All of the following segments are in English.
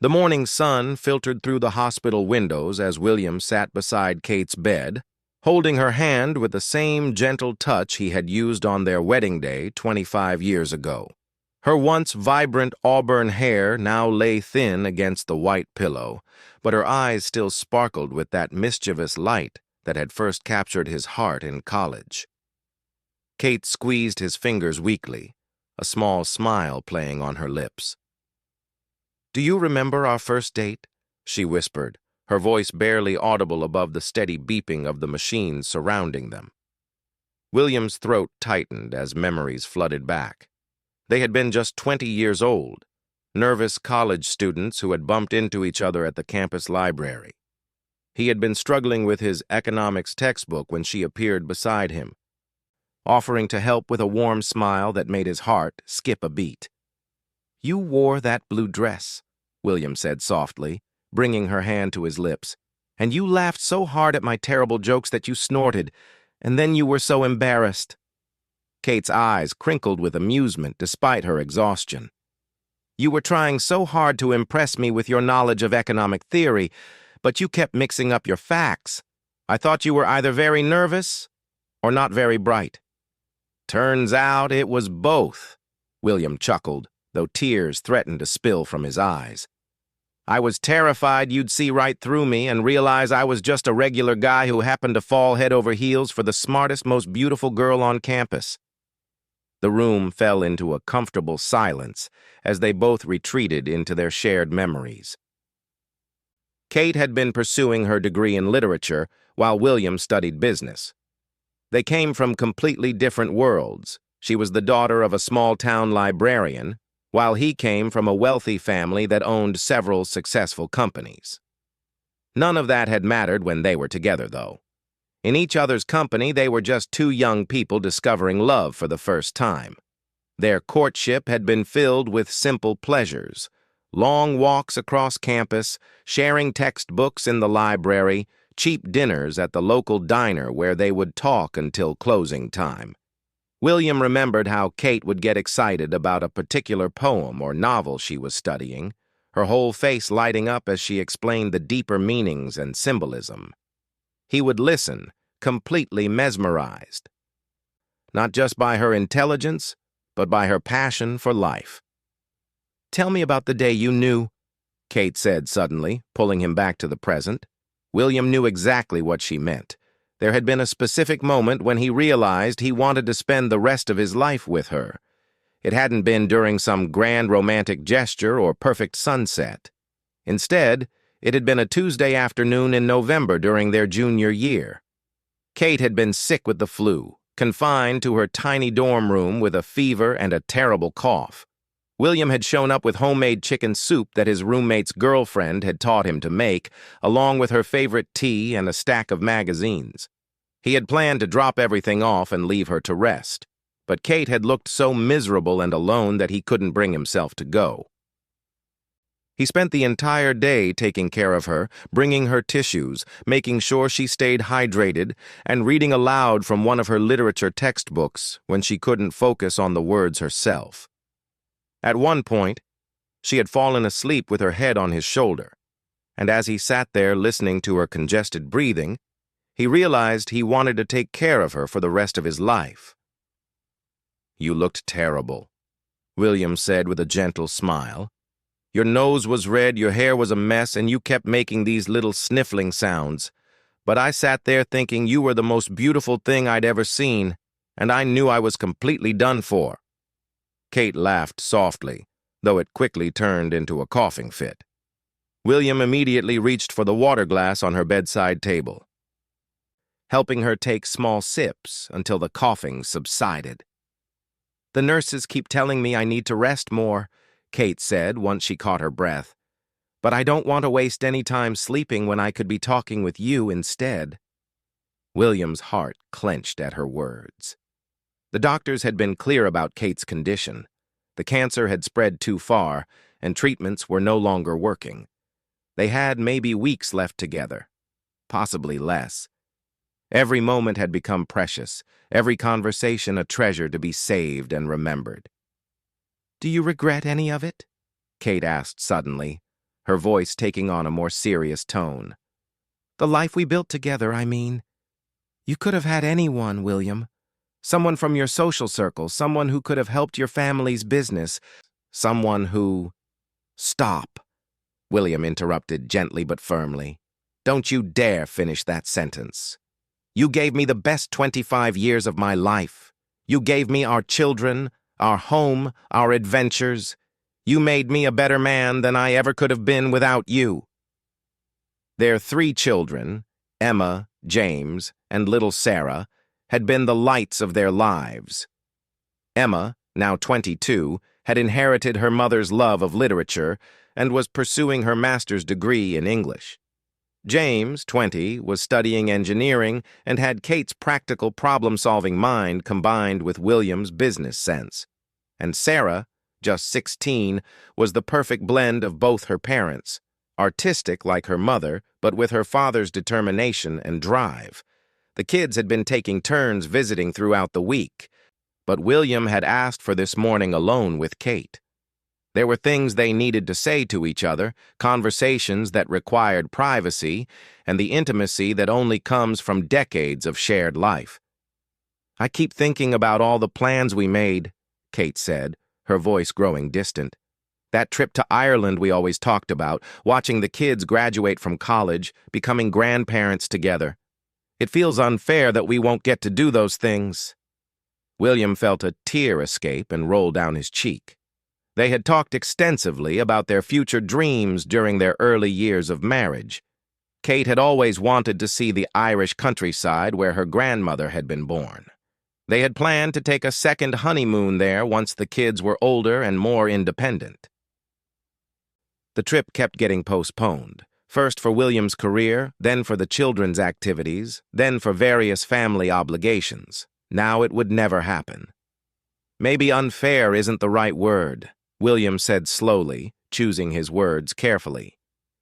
The morning sun filtered through the hospital windows as William sat beside Kate's bed, holding her hand with the same gentle touch he had used on their wedding day 25 years ago. Her once vibrant auburn hair now lay thin against the white pillow, but her eyes still sparkled with that mischievous light that had first captured his heart in college. Kate squeezed his fingers weakly, a small smile playing on her lips. "Do you remember our first date?" she whispered, her voice barely audible above the steady beeping of the machines surrounding them. William's throat tightened as memories flooded back. They had been just 20 years old, nervous college students who had bumped into each other at the campus library. He had been struggling with his economics textbook when she appeared beside him, offering to help with a warm smile that made his heart skip a beat. "You wore that blue dress," William said softly, bringing her hand to his lips, "and you laughed so hard at my terrible jokes that you snorted, and then you were so embarrassed." Kate's eyes crinkled with amusement despite her exhaustion. "You were trying so hard to impress me with your knowledge of economic theory, but you kept mixing up your facts. I thought you were either very nervous or not very bright." "Turns out it was both," William chuckled, though tears threatened to spill from his eyes. "I was terrified you'd see right through me and realize I was just a regular guy who happened to fall head over heels for the smartest, most beautiful girl on campus." The room fell into a comfortable silence as they both retreated into their shared memories. Kate had been pursuing her degree in literature while William studied business. They came from completely different worlds. She was the daughter of a small-town librarian, while he came from a wealthy family that owned several successful companies. None of that had mattered when they were together, though. In each other's company, they were just two young people discovering love for the first time. Their courtship had been filled with simple pleasures, long walks across campus, sharing textbooks in the library, cheap dinners at the local diner where they would talk until closing time. William remembered how Kate would get excited about a particular poem or novel she was studying, her whole face lighting up as she explained the deeper meanings and symbolism. He would listen, completely mesmerized, not just by her intelligence, but by her passion for life. "Tell me about the day you knew," Kate said suddenly, pulling him back to the present. William knew exactly what she meant. There had been a specific moment when he realized he wanted to spend the rest of his life with her. It hadn't been during some grand romantic gesture or perfect sunset. Instead, it had been a Tuesday afternoon in November during their junior year. Kate had been sick with the flu, confined to her tiny dorm room with a fever and a terrible cough. William had shown up with homemade chicken soup that his roommate's girlfriend had taught him to make, along with her favorite tea and a stack of magazines. He had planned to drop everything off and leave her to rest, but Kate had looked so miserable and alone that he couldn't bring himself to go. He spent the entire day taking care of her, bringing her tissues, making sure she stayed hydrated, and reading aloud from one of her literature textbooks when she couldn't focus on the words herself. At one point, she had fallen asleep with her head on his shoulder, and as he sat there listening to her congested breathing, he realized he wanted to take care of her for the rest of his life. "You looked terrible," William said with a gentle smile. "Your nose was red, your hair was a mess, and you kept making these little sniffling sounds. But I sat there thinking you were the most beautiful thing I'd ever seen, and I knew I was completely done for." Kate laughed softly, though it quickly turned into a coughing fit. William immediately reached for the water glass on her bedside table, helping her take small sips until the coughing subsided. "The nurses keep telling me I need to rest more," Kate said once she caught her breath. "But I don't want to waste any time sleeping when I could be talking with you instead." William's heart clenched at her words. The doctors had been clear about Kate's condition. The cancer had spread too far, and treatments were no longer working. They had maybe weeks left together, possibly less. Every moment had become precious, every conversation a treasure to be saved and remembered. "Do you regret any of it?" Kate asked suddenly, her voice taking on a more serious tone. "The life we built together, I mean. You could have had anyone, William. Someone from your social circle, someone who could have helped your family's business, someone who—" "Stop," William interrupted gently but firmly. "Don't you dare finish that sentence. You gave me the best 25 years of my life. You gave me our children, our home, our adventures. You made me a better man than I ever could have been without you." Their 3 children, Emma, James, and little Sarah, had been the lights of their lives. Emma, now 22, had inherited her mother's love of literature and was pursuing her master's degree in English. James, 20, was studying engineering and had Kate's practical problem-solving mind combined with William's business sense. And Sarah, just 16, was the perfect blend of both her parents, artistic like her mother, but with her father's determination and drive. The kids had been taking turns visiting throughout the week, but William had asked for this morning alone with Kate. There were things they needed to say to each other, conversations that required privacy, and the intimacy that only comes from decades of shared life. "I keep thinking about all the plans we made," Kate said, her voice growing distant. "That trip to Ireland we always talked about, watching the kids graduate from college, becoming grandparents together. It feels unfair that we won't get to do those things." William felt a tear escape and roll down his cheek. They had talked extensively about their future dreams during their early years of marriage. Kate had always wanted to see the Irish countryside where her grandmother had been born. They had planned to take a second honeymoon there once the kids were older and more independent. The trip kept getting postponed, first for William's career, then for the children's activities, then for various family obligations. Now it would never happen. "Maybe unfair isn't the right word," William said slowly, choosing his words carefully.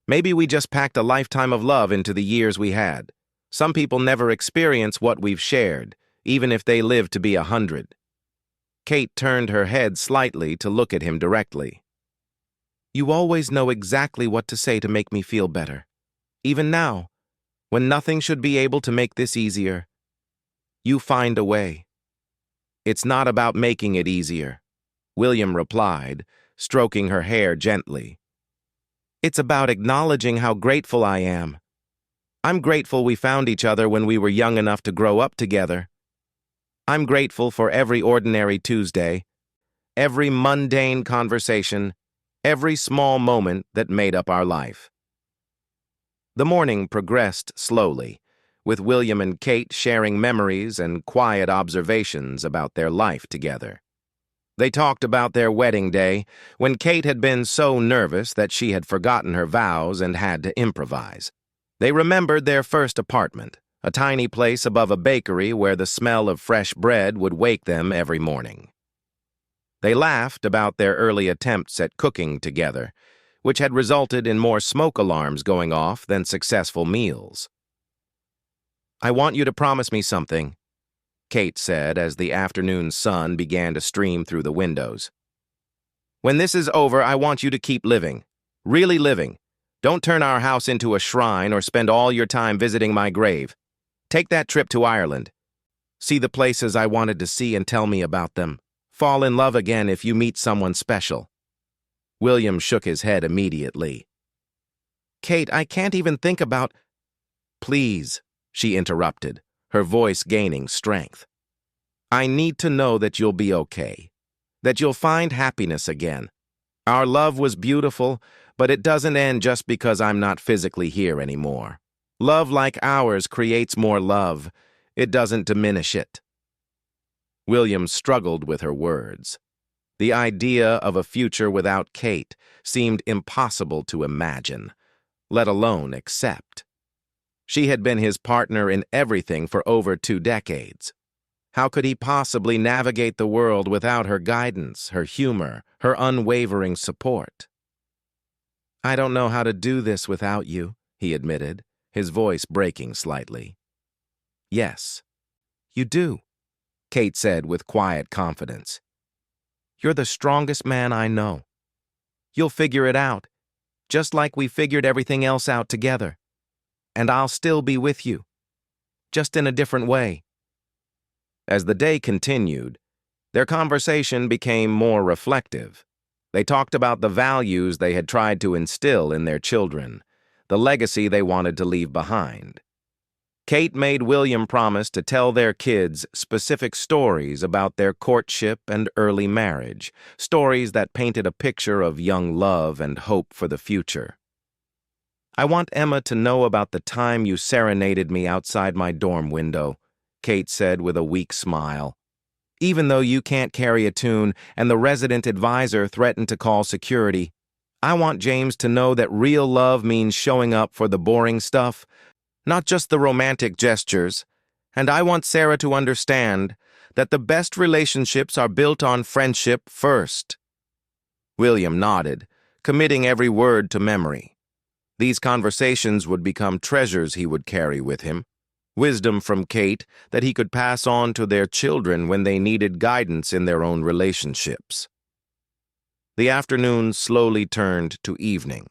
"Maybe we just packed a lifetime of love into the years we had. Some people never experience what we've shared, even if they live to be 100. Kate turned her head slightly to look at him directly. "You always know exactly what to say to make me feel better. Even now, when nothing should be able to make this easier. You find a way." "It's not about making it easier," William replied, stroking her hair gently. "It's about acknowledging how grateful I am. I'm grateful we found each other when we were young enough to grow up together. I'm grateful for every ordinary Tuesday, every mundane conversation, every small moment that made up our life." The morning progressed slowly, with William and Kate sharing memories and quiet observations about their life together. They talked about their wedding day, when Kate had been so nervous that she had forgotten her vows and had to improvise. They remembered their first apartment, a tiny place above a bakery where the smell of fresh bread would wake them every morning. They laughed about their early attempts at cooking together, which had resulted in more smoke alarms going off than successful meals. "I want you to promise me something," Kate said as the afternoon sun began to stream through the windows. "When this is over, I want you to keep living. Really living. Don't turn our house into a shrine or spend all your time visiting my grave. Take that trip to Ireland. See the places I wanted to see and tell me about them. Fall in love again if you meet someone special." William shook his head immediately. "Kate, I can't even think about—" "Please," she interrupted, her voice gaining strength. "I need to know that you'll be okay, that you'll find happiness again. Our love was beautiful, but it doesn't end just because I'm not physically here anymore. Love like ours creates more love. It doesn't diminish it." William struggled with her words. The idea of a future without Kate seemed impossible to imagine, let alone accept. She had been his partner in everything for over 2 decades. How could he possibly navigate the world without her guidance, her humor, her unwavering support? "I don't know how to do this without you," he admitted, his voice breaking slightly. "Yes, you do," Kate said with quiet confidence. "You're the strongest man I know. You'll figure it out. just like we figured everything else out together. And I'll still be with you, just in a different way." As the day continued, their conversation became more reflective. They talked about the values they had tried to instill in their children, the legacy they wanted to leave behind. Kate made William promise to tell their kids specific stories about their courtship and early marriage, stories that painted a picture of young love and hope for the future. "I want Emma to know about the time you serenaded me outside my dorm window," Kate said with a weak smile. "Even though you can't carry a tune and the resident advisor threatened to call security, I want James to know that real love means showing up for the boring stuff, not just the romantic gestures. And I want Sarah to understand that the best relationships are built on friendship first." William nodded, committing every word to memory. These conversations would become treasures he would carry with him, wisdom from Kate that he could pass on to their children when they needed guidance in their own relationships. The afternoon slowly turned to evening,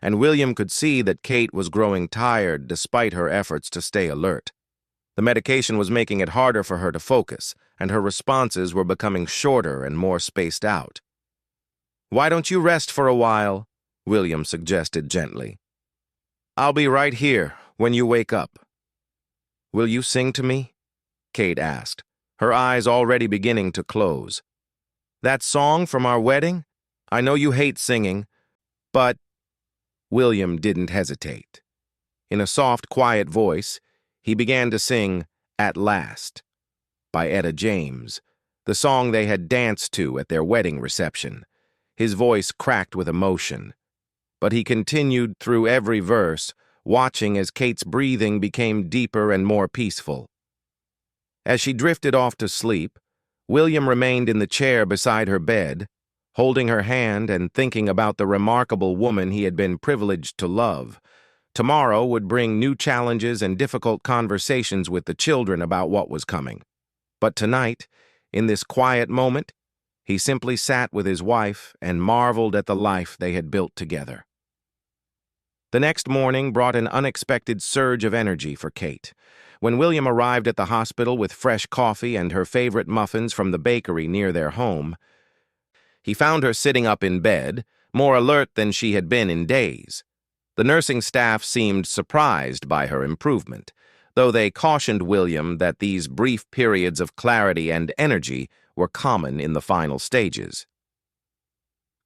and William could see that Kate was growing tired despite her efforts to stay alert. The medication was making it harder for her to focus, and her responses were becoming shorter and more spaced out. "Why don't you rest for a while?" William suggested gently. "I'll be right here when you wake up." "Will you sing to me?" Kate asked, her eyes already beginning to close. "That song from our wedding? I know you hate singing, but—" William didn't hesitate. In a soft, quiet voice, he began to sing "At Last" by Etta James, the song they had danced to at their wedding reception. His voice cracked with emotion, but he continued through every verse, watching as Kate's breathing became deeper and more peaceful. As she drifted off to sleep, William remained in the chair beside her bed, holding her hand and thinking about the remarkable woman he had been privileged to love. Tomorrow would bring new challenges and difficult conversations with the children about what was coming. But tonight, in this quiet moment, he simply sat with his wife and marveled at the life they had built together. The next morning brought an unexpected surge of energy for Kate. When William arrived at the hospital with fresh coffee and her favorite muffins from the bakery near their home, he found her sitting up in bed, more alert than she had been in days. The nursing staff seemed surprised by her improvement, though they cautioned William that these brief periods of clarity and energy were common in the final stages.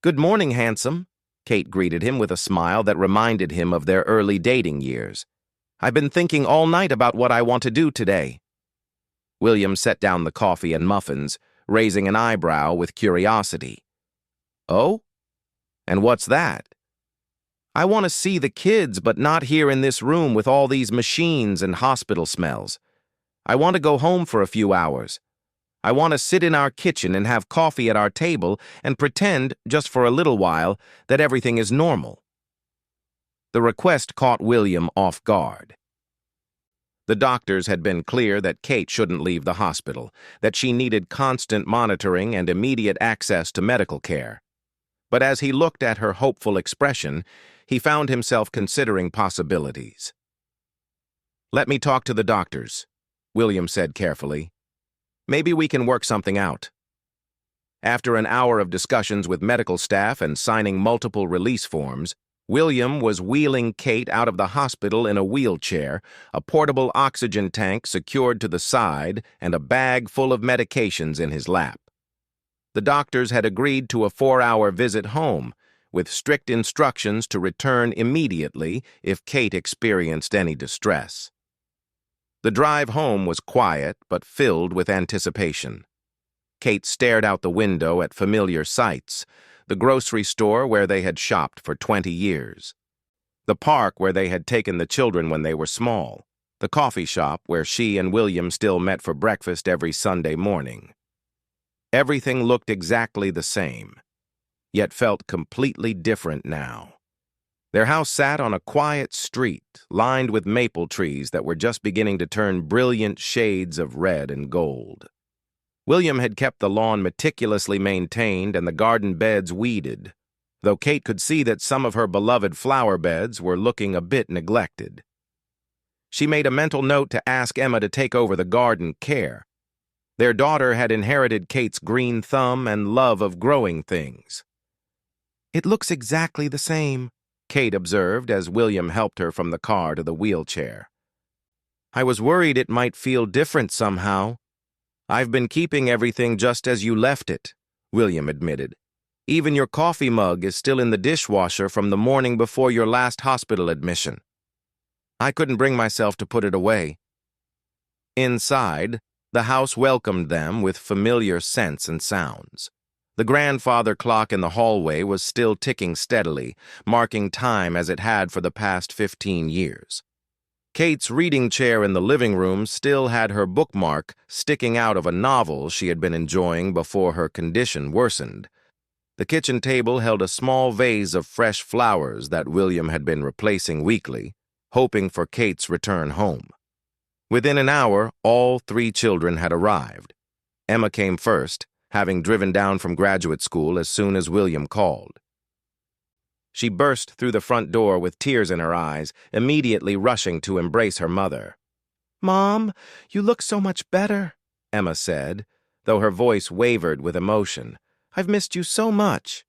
"Good morning, handsome," Kate greeted him with a smile that reminded him of their early dating years. "I've been thinking all night about what I want to do today." William set down the coffee and muffins, raising an eyebrow with curiosity. "Oh? And what's that?" "I want to see the kids, but not here in this room with all these machines and hospital smells. I want to go home for a few hours. I want to sit in our kitchen and have coffee at our table and pretend, just for a little while, that everything is normal." The request caught William off guard. The doctors had been clear that Kate shouldn't leave the hospital, that she needed constant monitoring and immediate access to medical care. But as he looked at her hopeful expression, he found himself considering possibilities. "Let me talk to the doctors," William said carefully. "Maybe we can work something out." After an hour of discussions with medical staff and signing multiple release forms, William was wheeling Kate out of the hospital in a wheelchair, a portable oxygen tank secured to the side, and a bag full of medications in his lap. The doctors had agreed to a 4-hour visit home, with strict instructions to return immediately if Kate experienced any distress. The drive home was quiet but filled with anticipation. Kate stared out the window at familiar sights, the grocery store where they had shopped for 20 years, the park where they had taken the children when they were small, the coffee shop where she and William still met for breakfast every Sunday morning. Everything looked exactly the same, yet felt completely different now. Their house sat on a quiet street, lined with maple trees that were just beginning to turn brilliant shades of red and gold. William had kept the lawn meticulously maintained and the garden beds weeded. though Kate could see that some of her beloved flower beds were looking a bit neglected. She made a mental note to ask Emma to take over the garden care. Their daughter had inherited Kate's green thumb and love of growing things. "It looks exactly the same," Kate observed as William helped her from the car to the wheelchair. "I was worried it might feel different somehow." "I've been keeping everything just as you left it," William admitted. "Even your coffee mug is still in the dishwasher from the morning before your last hospital admission. I couldn't bring myself to put it away." Inside, the house welcomed them with familiar scents and sounds. The grandfather clock in the hallway was still ticking steadily, marking time as it had for the past 15 years. Kate's reading chair in the living room still had her bookmark sticking out of a novel she had been enjoying before her condition worsened. The kitchen table held a small vase of fresh flowers that William had been replacing weekly, hoping for Kate's return home. Within an hour, all 3 children had arrived. Emma came first, having driven down from graduate school as soon as William called. She burst through the front door with tears in her eyes, immediately rushing to embrace her mother. "Mom, you look so much better," Emma said, though her voice wavered with emotion. "I've missed you so much."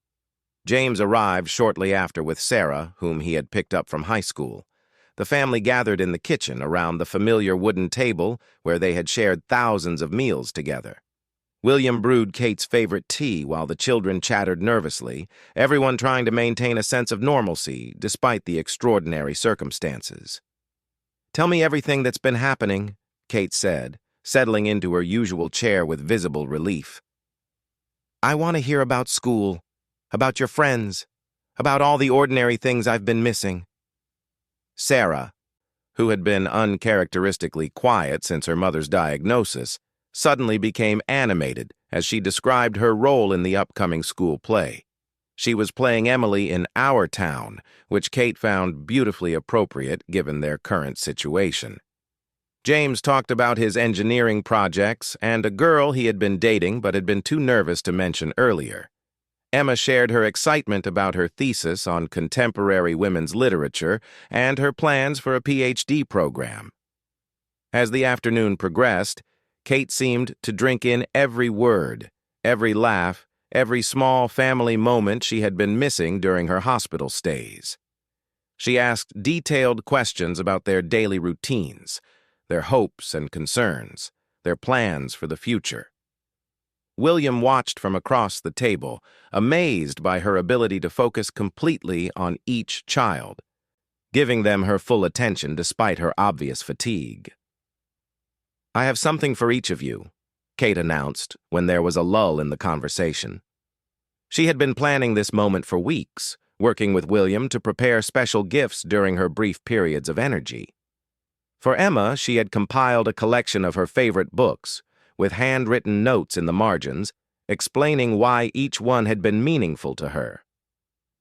James arrived shortly after with Sarah, whom he had picked up from high school. The family gathered in the kitchen around the familiar wooden table where they had shared thousands of meals together. William brewed Kate's favorite tea while the children chattered nervously, everyone trying to maintain a sense of normalcy despite the extraordinary circumstances. "Tell me everything that's been happening," Kate said, settling into her usual chair with visible relief. "I want to hear about school, about your friends, about all the ordinary things I've been missing." Sarah, who had been uncharacteristically quiet since her mother's diagnosis, suddenly became animated as she described her role in the upcoming school play. She was playing Emily in Our Town, which Kate found beautifully appropriate given their current situation. James talked about his engineering projects and a girl he had been dating but had been too nervous to mention earlier. Emma shared her excitement about her thesis on contemporary women's literature and her plans for a PhD program. As the afternoon progressed, Kate seemed to drink in every word, every laugh, every small family moment she had been missing during her hospital stays. She asked detailed questions about their daily routines, their hopes and concerns, their plans for the future. William watched from across the table, amazed by her ability to focus completely on each child, giving them her full attention despite her obvious fatigue. "I have something for each of you," Kate announced when there was a lull in the conversation. She had been planning this moment for weeks, working with William to prepare special gifts during her brief periods of energy. For Emma, she had compiled a collection of her favorite books, with handwritten notes in the margins, explaining why each one had been meaningful to her.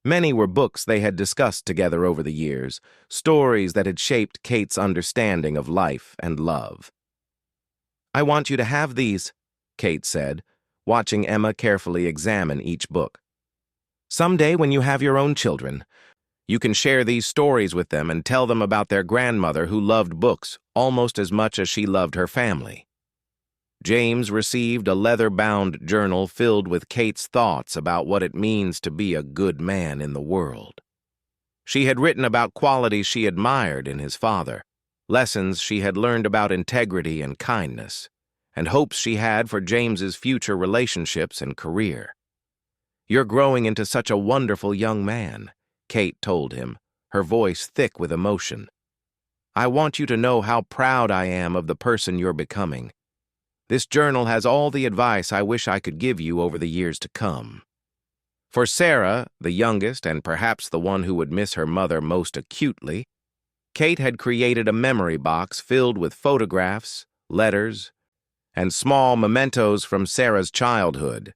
Many were books they had discussed together over the years, stories that had shaped Kate's understanding of life and love. "I want you to have these," Kate said, watching Emma carefully examine each book. "Someday when you have your own children, you can share these stories with them and tell them about their grandmother who loved books almost as much as she loved her family." James received a leather-bound journal filled with Kate's thoughts about what it means to be a good man in the world. She had written about qualities she admired in his father, lessons she had learned about integrity and kindness, and hopes she had for James's future relationships and career. "You're growing into such a wonderful young man," Kate told him, her voice thick with emotion. "I want you to know how proud I am of the person you're becoming. This journal has all the advice I wish I could give you over the years to come." For Sarah, the youngest and perhaps the one who would miss her mother most acutely, Kate had created a memory box filled with photographs, letters, and small mementos from Sarah's childhood.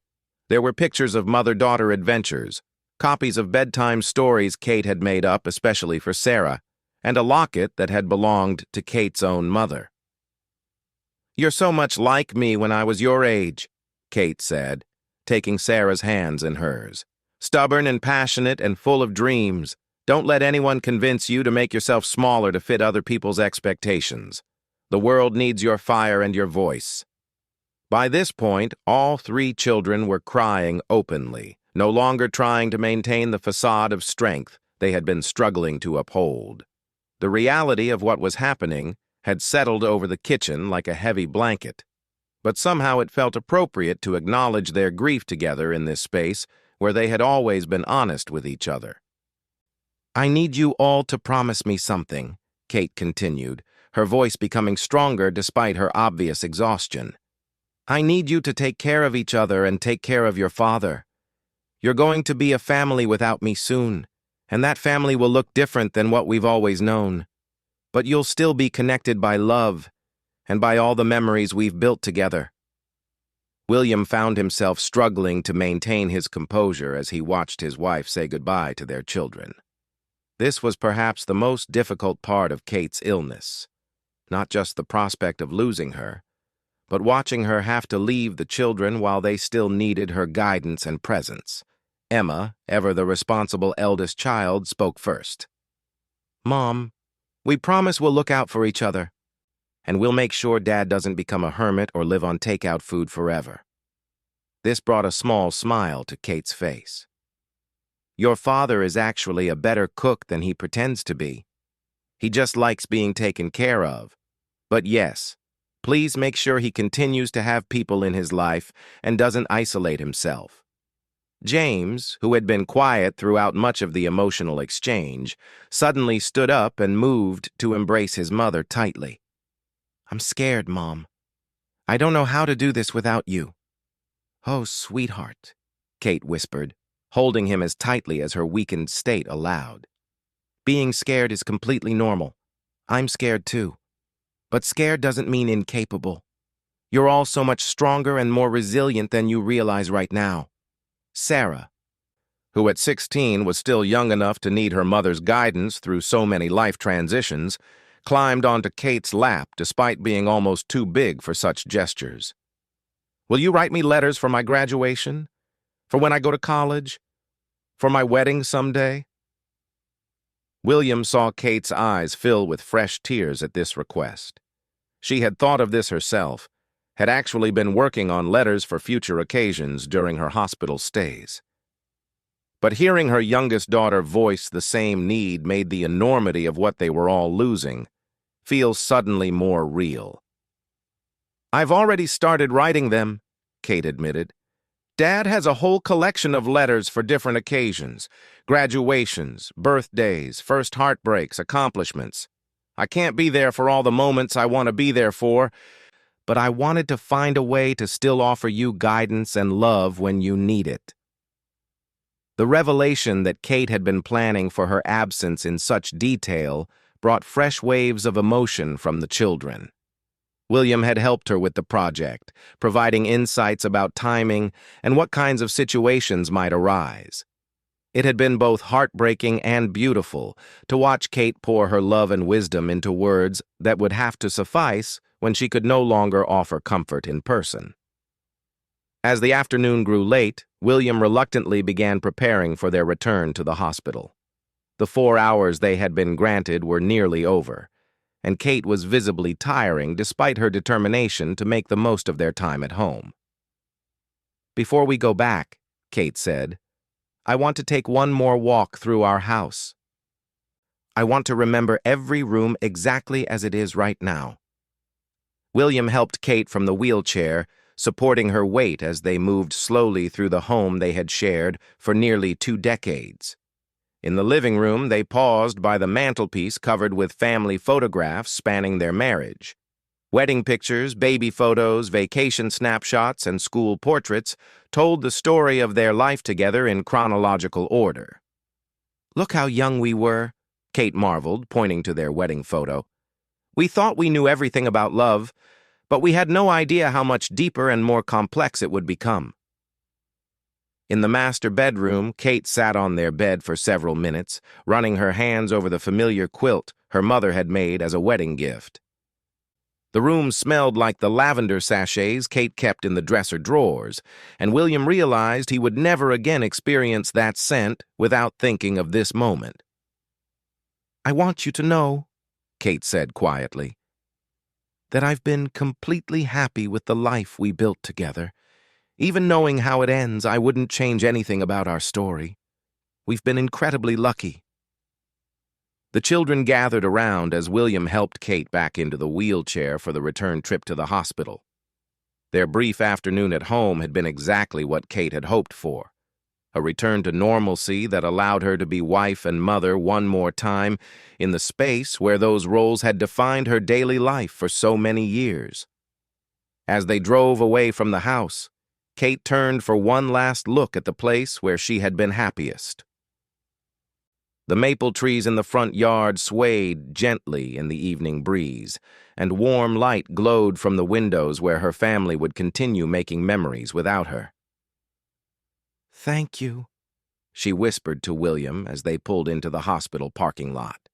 There were pictures of mother-daughter adventures, copies of bedtime stories Kate had made up especially for Sarah, and a locket that had belonged to Kate's own mother. "You're so much like me when I was your age," Kate said, taking Sarah's hands in hers, Stubborn and passionate and full of dreams. Don't let anyone convince you to make yourself smaller to fit other people's expectations. The world needs your fire and your voice. By this point, all three children were crying openly, no longer trying to maintain the facade of strength they had been struggling to uphold. The reality of what was happening had settled over the kitchen like a heavy blanket, but somehow it felt appropriate to acknowledge their grief together in this space where they had always been honest with each other. "I need you all to promise me something," Kate continued, her voice becoming stronger despite her obvious exhaustion. "I need you to take care of each other and take care of your father. You're going to be a family without me soon, and that family will look different than what we've always known. But you'll still be connected by love and by all the memories we've built together." William found himself struggling to maintain his composure as he watched his wife say goodbye to their children. This was perhaps the most difficult part of Kate's illness, not just the prospect of losing her, but watching her have to leave the children while they still needed her guidance and presence. Emma, ever the responsible eldest child, spoke first. "Mom, we promise we'll look out for each other, and we'll make sure Dad doesn't become a hermit or live on takeout food forever." This brought a small smile to Kate's face. "Your father is actually a better cook than he pretends to be. He just likes being taken care of. But yes, please make sure he continues to have people in his life and doesn't isolate himself." James, who had been quiet throughout much of the emotional exchange, suddenly stood up and moved to embrace his mother tightly. "I'm scared, Mom. I don't know how to do this without you." "Oh, sweetheart," Kate whispered, holding him as tightly as her weakened state allowed. "Being scared is completely normal. I'm scared too. But scared doesn't mean incapable. You're all so much stronger and more resilient than you realize right now." Sarah, who at 16 was still young enough to need her mother's guidance through so many life transitions, climbed onto Kate's lap despite being almost too big for such gestures. "Will you write me letters for my graduation? For when I go to college? For my wedding someday?" William saw Kate's eyes fill with fresh tears at this request. She had thought of this herself, had actually been working on letters for future occasions during her hospital stays. But hearing her youngest daughter voice the same need made the enormity of what they were all losing feel suddenly more real. "I've already started writing them," Kate admitted. "Dad has a whole collection of letters for different occasions, graduations, birthdays, first heartbreaks, accomplishments. I can't be there for all the moments I want to be there for, but I wanted to find a way to still offer you guidance and love when you need it." The revelation that Kate had been planning for her absence in such detail brought fresh waves of emotion from the children. William had helped her with the project, providing insights about timing and what kinds of situations might arise. It had been both heartbreaking and beautiful to watch Kate pour her love and wisdom into words that would have to suffice when she could no longer offer comfort in person. As the afternoon grew late, William reluctantly began preparing for their return to the hospital. The 4 hours they had been granted were nearly over, and Kate was visibly tiring despite her determination to make the most of their time at home. "Before we go back," Kate said, "I want to take one more walk through our house. I want to remember every room exactly as it is right now." William helped Kate from the wheelchair, supporting her weight as they moved slowly through the home they had shared for nearly 2 decades. In the living room, they paused by the mantelpiece covered with family photographs spanning their marriage. Wedding pictures, baby photos, vacation snapshots, and school portraits told the story of their life together in chronological order. "Look how young we were," Kate marveled, pointing to their wedding photo. "We thought we knew everything about love, but we had no idea how much deeper and more complex it would become." In the master bedroom, Kate sat on their bed for several minutes, running her hands over the familiar quilt her mother had made as a wedding gift. The room smelled like the lavender sachets Kate kept in the dresser drawers, and William realized he would never again experience that scent without thinking of this moment. "I want you to know," Kate said quietly, "that I've been completely happy with the life we built together. Even knowing how it ends, I wouldn't change anything about our story. We've been incredibly lucky." The children gathered around as William helped Kate back into the wheelchair for the return trip to the hospital. Their brief afternoon at home had been exactly what Kate had hoped for. A return to normalcy that allowed her to be wife and mother one more time in the space where those roles had defined her daily life for so many years. As they drove away from the house, Kate turned for one last look at the place where she had been happiest. The maple trees in the front yard swayed gently in the evening breeze, and warm light glowed from the windows where her family would continue making memories without her. "Thank you," she whispered to William as they pulled into the hospital parking lot.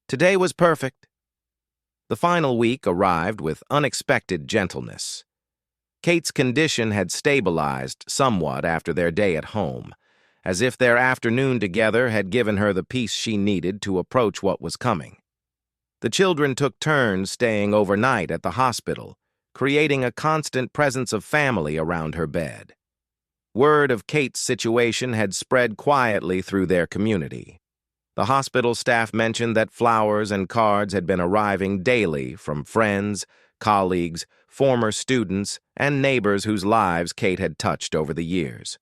Today was perfect. The final week arrived with unexpected gentleness. Kate's condition had stabilized somewhat after their day at home, as if their afternoon together had given her the peace she needed to approach what was coming. The children took turns staying overnight at the hospital, creating a constant presence of family around her bed. Word of Kate's situation had spread quietly through their community. The hospital staff mentioned that flowers and cards had been arriving daily from friends, colleagues, former students, and neighbors whose lives Kate had touched over the years.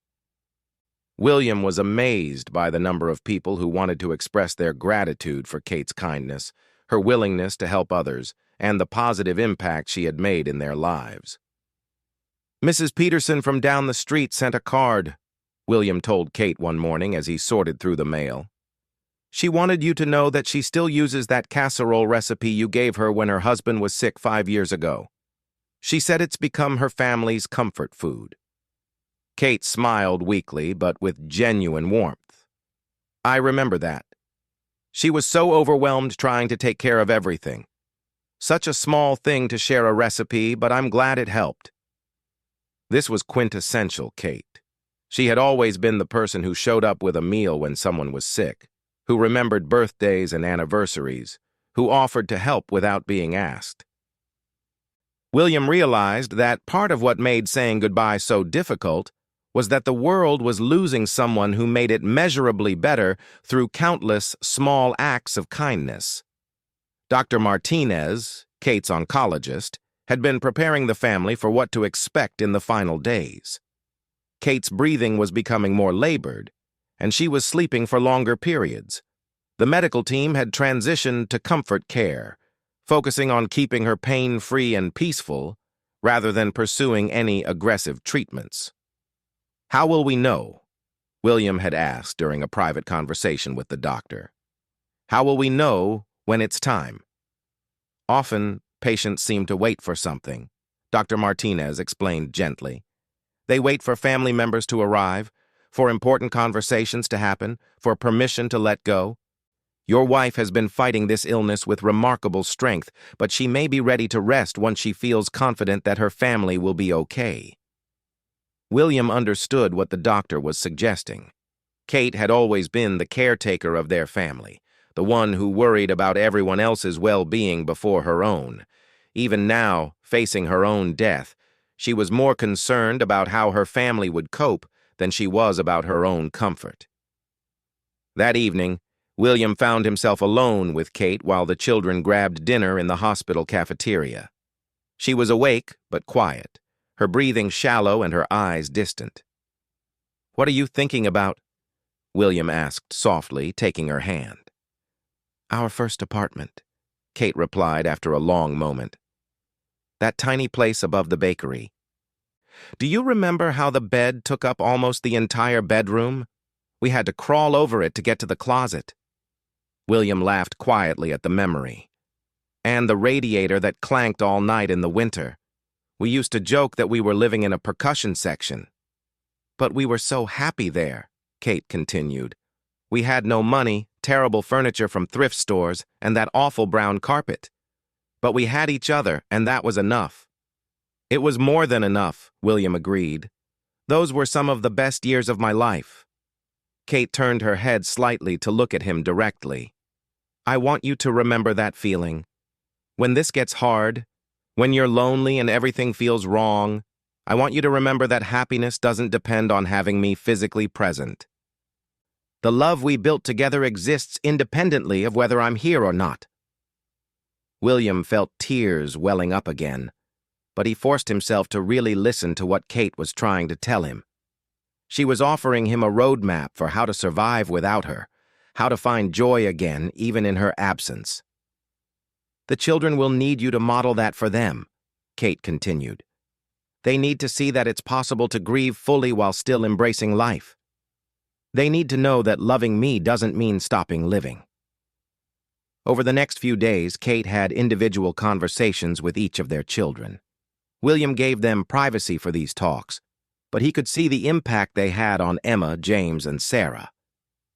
William was amazed by the number of people who wanted to express their gratitude for Kate's kindness, her willingness to help others, and the positive impact she had made in their lives. "Mrs. Peterson from down the street sent a card," William told Kate one morning as he sorted through the mail. "She wanted you to know that she still uses that casserole recipe you gave her when her husband was sick 5 years ago. She said it's become her family's comfort food." Kate smiled weakly, but with genuine warmth. "I remember that. She was so overwhelmed trying to take care of everything. Such a small thing to share a recipe, but I'm glad it helped." This was quintessential Kate. She had always been the person who showed up with a meal when someone was sick, who remembered birthdays and anniversaries, who offered to help without being asked. William realized that part of what made saying goodbye so difficult was that the world was losing someone who made it measurably better through countless small acts of kindness. Dr. Martinez, Kate's oncologist, had been preparing the family for what to expect in the final days. Kate's breathing was becoming more labored, and she was sleeping for longer periods. The medical team had transitioned to comfort care, focusing on keeping her pain-free and peaceful, rather than pursuing any aggressive treatments. "How will we know?" William had asked during a private conversation with the doctor. "How will we know when it's time?" "Often, patients seem to wait for something," Dr. Martinez explained gently. "They wait for family members to arrive, for important conversations to happen, for permission to let go. Your wife has been fighting this illness with remarkable strength, but she may be ready to rest once she feels confident that her family will be okay." William understood what the doctor was suggesting. Kate had always been the caretaker of their family, the one who worried about everyone else's well-being before her own. Even now, facing her own death, she was more concerned about how her family would cope than she was about her own comfort. That evening, William found himself alone with Kate while the children grabbed dinner in the hospital cafeteria. She was awake but quiet, her breathing shallow and her eyes distant. "What are you thinking about?" William asked softly, taking her hand. "Our first apartment," Kate replied after a long moment. "That tiny place above the bakery. Do you remember how the bed took up almost the entire bedroom? We had to crawl over it to get to the closet." William laughed quietly at the memory. "And the radiator that clanked all night in the winter. We used to joke that we were living in a percussion section. But we were so happy there," Kate continued. "We had no money, terrible furniture from thrift stores, and that awful brown carpet. But we had each other, and that was enough. It was more than enough, William agreed. Those were some of the best years of my life. Kate turned her head slightly to look at him directly. I want you to remember that feeling. When this gets hard, when you're lonely and everything feels wrong, I want you to remember that happiness doesn't depend on having me physically present. The love we built together exists independently of whether I'm here or not. William felt tears welling up again, but he forced himself to really listen to what Kate was trying to tell him. She was offering him a roadmap for how to survive without her, how to find joy again even in her absence. The children will need you to model that for them, Kate continued. They need to see that it's possible to grieve fully while still embracing life. They need to know that loving me doesn't mean stopping living. Over the next few days, Kate had individual conversations with each of their children. William gave them privacy for these talks, but he could see the impact they had on Emma, James, and Sarah.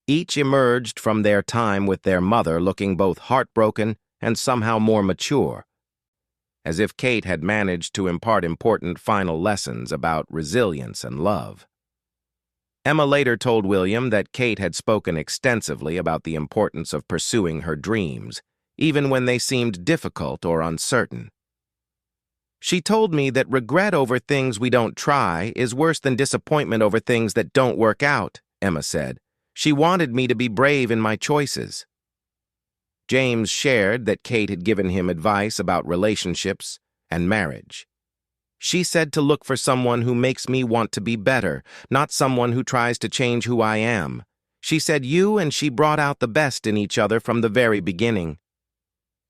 Each emerged from their time with their mother looking both heartbroken and somehow more mature, as if Kate had managed to impart important final lessons about resilience and love. Emma later told William that Kate had spoken extensively about the importance of pursuing her dreams, even when they seemed difficult or uncertain. She told me that regret over things we don't try is worse than disappointment over things that don't work out, Emma said. She wanted me to be brave in my choices. James shared that Kate had given him advice about relationships and marriage. She said to look for someone who makes me want to be better, not someone who tries to change who I am. She said you and she brought out the best in each other from the very beginning.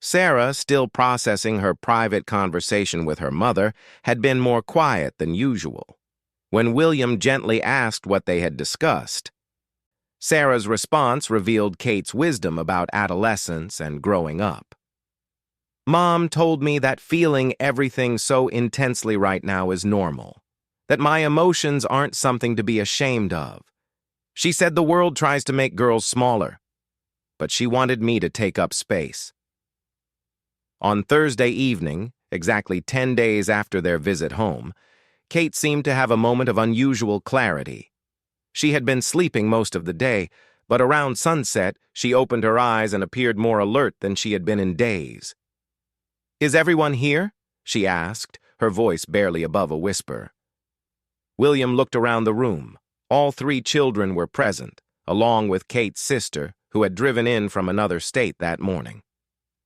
Sarah, still processing her private conversation with her mother, had been more quiet than usual. When William gently asked what they had discussed, Sarah's response revealed Kate's wisdom about adolescence and growing up. Mom told me that feeling everything so intensely right now is normal, that my emotions aren't something to be ashamed of. She said the world tries to make girls smaller, but she wanted me to take up space. On Thursday evening, exactly 10 days after their visit home, Kate seemed to have a moment of unusual clarity. She had been sleeping most of the day, but around sunset, she opened her eyes and appeared more alert than she had been in days. Is everyone here? She asked, her voice barely above a whisper. William looked around the room. All 3 children were present, along with Kate's sister, who had driven in from another state that morning.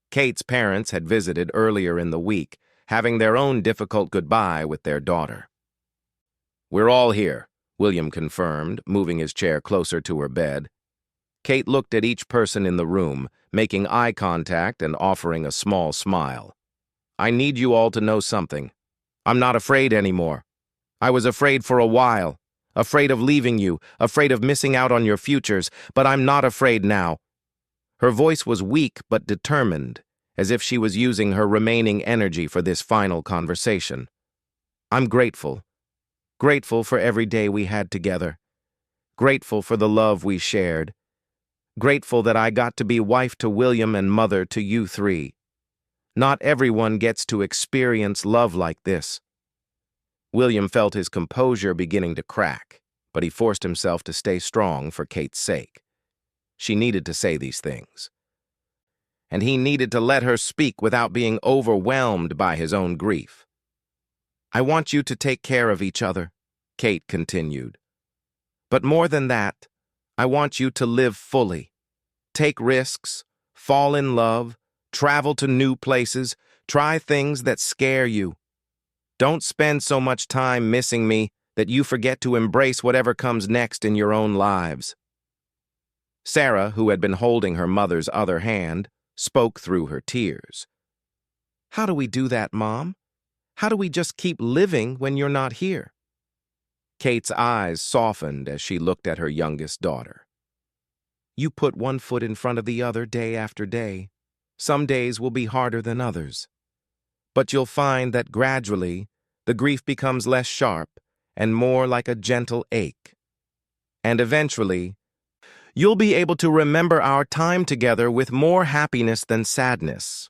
Kate's parents had visited earlier in the week, having their own difficult goodbye with their daughter. We're all here, William confirmed, moving his chair closer to her bed. Kate looked at each person in the room, making eye contact and offering a small smile. I need you all to know something. I'm not afraid anymore. I was afraid for a while, afraid of leaving you, afraid of missing out on your futures, but I'm not afraid now. Her voice was weak but determined, as if she was using her remaining energy for this final conversation. I'm grateful. Grateful for every day we had together. Grateful for the love we shared. Grateful that I got to be wife to William and mother to you 3. Not everyone gets to experience love like this. William felt his composure beginning to crack, but he forced himself to stay strong for Kate's sake. She needed to say these things. And he needed to let her speak without being overwhelmed by his own grief. I want you to take care of each other, Kate continued. But more than that, I want you to live fully. Take risks, fall in love, travel to new places, try things that scare you. Don't spend so much time missing me that you forget to embrace whatever comes next in your own lives. Sarah, who had been holding her mother's other hand, spoke through her tears. How do we do that, Mom? How do we just keep living when you're not here? Kate's eyes softened as she looked at her youngest daughter. You put one foot in front of the other day after day. Some days will be harder than others. But you'll find that gradually, the grief becomes less sharp and more like a gentle ache. And eventually, you'll be able to remember our time together with more happiness than sadness.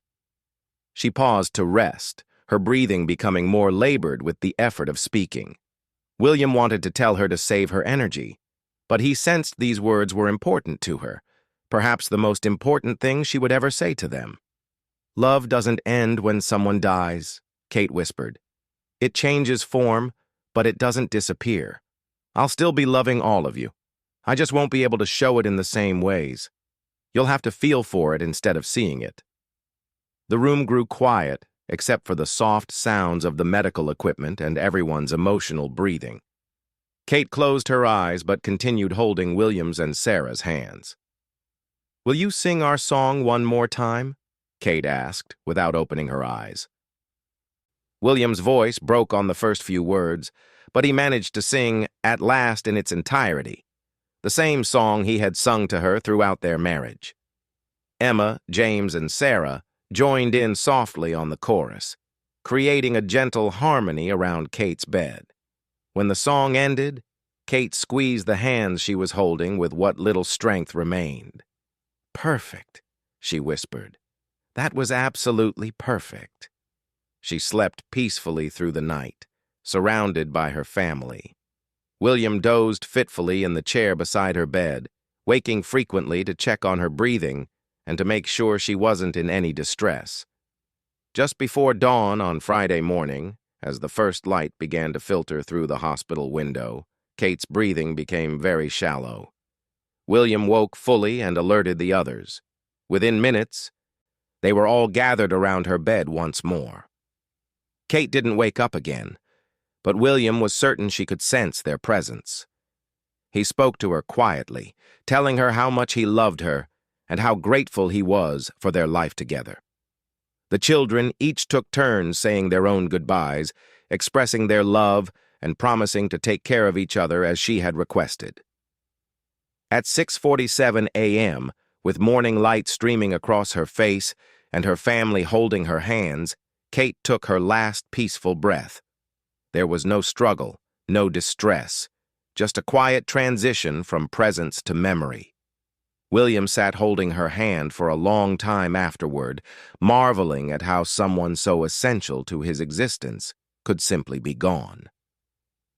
She paused to rest, her breathing becoming more labored with the effort of speaking. William wanted to tell her to save her energy, but he sensed these words were important to her, perhaps the most important thing she would ever say to them. "Love doesn't end when someone dies," Kate whispered. "It changes form, but it doesn't disappear. I'll still be loving all of you. I just won't be able to show it in the same ways. You'll have to feel for it instead of seeing it." The room grew quiet, except for the soft sounds of the medical equipment and everyone's emotional breathing. Kate closed her eyes but continued holding William's and Sarah's hands. "Will you sing our song one more time?" Kate asked, without opening her eyes. William's voice broke on the first few words, but he managed to sing "At Last" in its entirety, the same song he had sung to her throughout their marriage. Emma, James, and Sarah joined in softly on the chorus, creating a gentle harmony around Kate's bed. When the song ended, Kate squeezed the hands she was holding with what little strength remained. "Perfect," she whispered. "That was absolutely perfect." She slept peacefully through the night, surrounded by her family. William dozed fitfully in the chair beside her bed, waking frequently to check on her breathing and to make sure she wasn't in any distress. Just before dawn on Friday morning, as the first light began to filter through the hospital window, Kate's breathing became very shallow. William woke fully and alerted the others. Within minutes, they were all gathered around her bed once more. Kate didn't wake up again, but William was certain she could sense their presence. He spoke to her quietly, telling her how much he loved her and how grateful he was for their life together. The children each took turns saying their own goodbyes, expressing their love and promising to take care of each other as she had requested. At 6:47 a.m., with morning light streaming across her face and her family holding her hands, Kate took her last peaceful breath. There was no struggle, no distress, just a quiet transition from presence to memory. William sat holding her hand for a long time afterward, marveling at how someone so essential to his existence could simply be gone.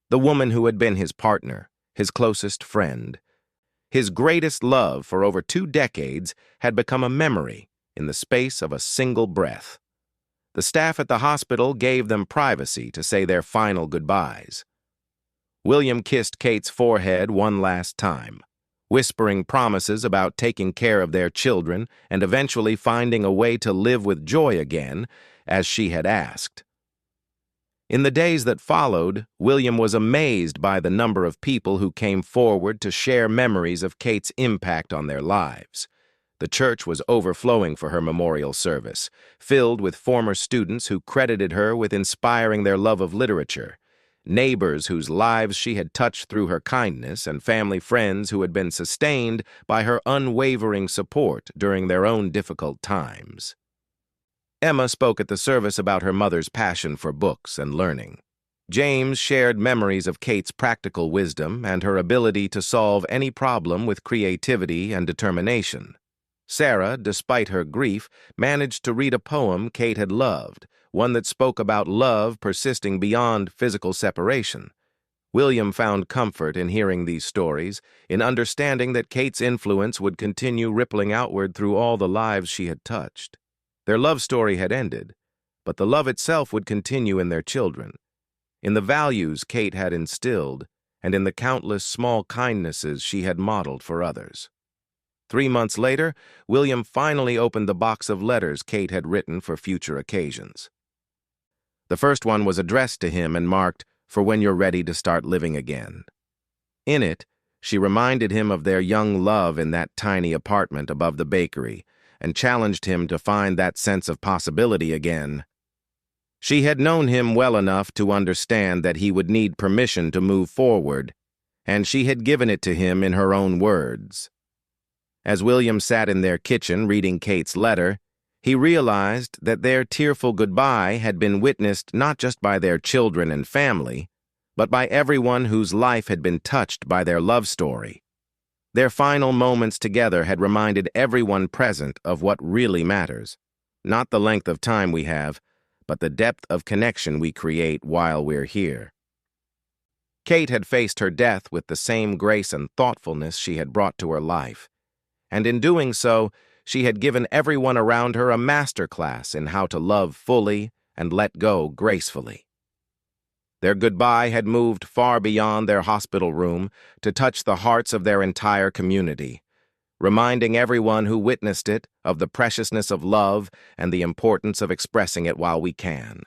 The woman who had been his partner, his closest friend, his greatest love for over 2 decades had become a memory in the space of a single breath. The staff at the hospital gave them privacy to say their final goodbyes. William kissed Kate's forehead one last time, whispering promises about taking care of their children and eventually finding a way to live with joy again, as she had asked. In the days that followed, William was amazed by the number of people who came forward to share memories of Kate's impact on their lives. The church was overflowing for her memorial service, filled with former students who credited her with inspiring their love of literature, neighbors whose lives she had touched through her kindness, and family friends who had been sustained by her unwavering support during their own difficult times. Emma spoke at the service about her mother's passion for books and learning. James shared memories of Kate's practical wisdom and her ability to solve any problem with creativity and determination. Sarah, despite her grief, managed to read a poem Kate had loved, one that spoke about love persisting beyond physical separation. William found comfort in hearing these stories, in understanding that Kate's influence would continue rippling outward through all the lives she had touched. Their love story had ended, but the love itself would continue in their children, in the values Kate had instilled, and in the countless small kindnesses she had modeled for others. 3 months later, William finally opened the box of letters Kate had written for future occasions. The first one was addressed to him and marked, "For when you're ready to start living again." In it, she reminded him of their young love in that tiny apartment above the bakery and challenged him to find that sense of possibility again. She had known him well enough to understand that he would need permission to move forward, and she had given it to him in her own words. As William sat in their kitchen reading Kate's letter, he realized that their tearful goodbye had been witnessed not just by their children and family, but by everyone whose life had been touched by their love story. Their final moments together had reminded everyone present of what really matters: Not the length of time we have, but the depth of connection we create while we're here. Kate had faced her death with the same grace and thoughtfulness she had brought to her life, and in doing so, she had given everyone around her a master class in how to love fully and let go gracefully. Their goodbye had moved far beyond their hospital room to touch the hearts of their entire community, reminding everyone who witnessed it of the preciousness of love and the importance of expressing it while we can.